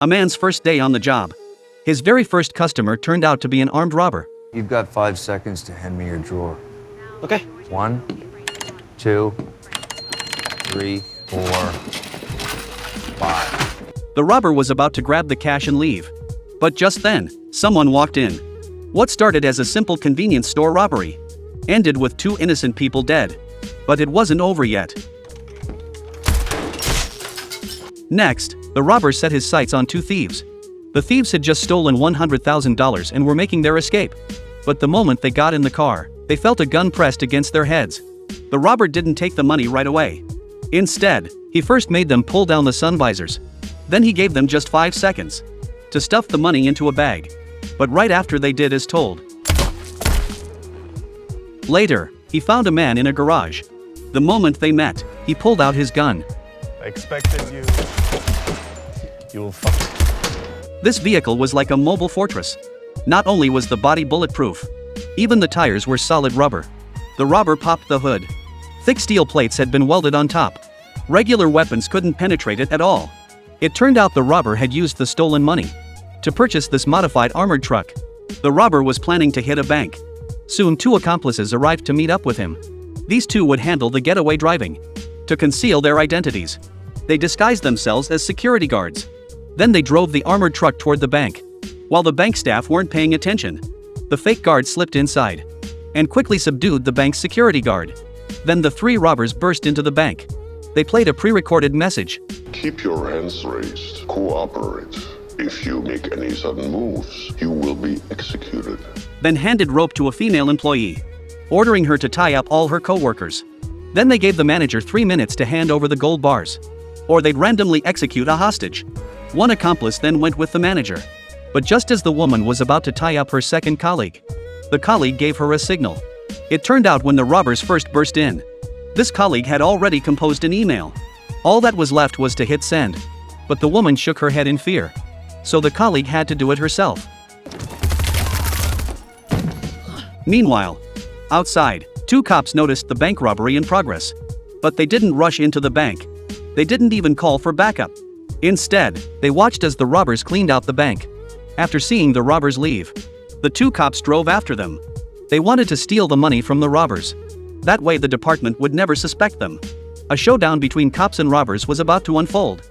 A man's first day on the job. His very first customer turned out to be an armed robber. You've got 5 seconds to hand me your drawer. Okay. 1, 2, 3, 4, 5. The robber was about to grab the cash and leave. But just then, someone walked in. What started as a simple convenience store robbery ended with 2 innocent people dead. But it wasn't over yet. Next, the robber set his sights on 2 thieves. The thieves had just stolen $100,000 and were making their escape. But the moment they got in the car, they felt a gun pressed against their heads. The robber didn't take the money right away. Instead, he first made them pull down the sun visors. Then he gave them just 5 seconds to stuff the money into a bag. But right after they did as told. Later, he found a man in a garage. The moment they met, he pulled out his gun. I expected you. You will fuck. This vehicle was like a mobile fortress. Not only was the body bulletproof, even the tires were solid rubber. The robber popped the hood. Thick steel plates had been welded on top. Regular weapons couldn't penetrate it at all. It turned out the robber had used the stolen money to purchase this modified armored truck. The robber was planning to hit a bank. Soon 2 accomplices arrived to meet up with him. These 2 would handle the getaway driving. To conceal their identities, they disguised themselves as security guards. Then they drove the armored truck toward the bank. While the bank staff weren't paying attention, the fake guard slipped inside and quickly subdued the bank's security guard. Then the 3 robbers burst into the bank. They played a pre-recorded message. Keep your hands raised. Cooperate. If you make any sudden moves, you will be executed. Then handed rope to a female employee, ordering her to tie up all her co-workers. Then they gave the manager 3 minutes to hand over the gold bars, or they'd randomly execute a hostage. One accomplice then went with the manager. But just as the woman was about to tie up her second colleague, the colleague gave her a signal. It turned out when the robbers first burst in, this colleague had already composed an email. All that was left was to hit send. But the woman shook her head in fear. So the colleague had to do it herself. Meanwhile, outside, 2 cops noticed the bank robbery in progress. But they didn't rush into the bank. They didn't even call for backup. Instead, they watched as the robbers cleaned out the bank. After seeing the robbers leave, the 2 cops drove after them. They wanted to steal the money from the robbers. That way the department would never suspect them. A showdown between cops and robbers was about to unfold.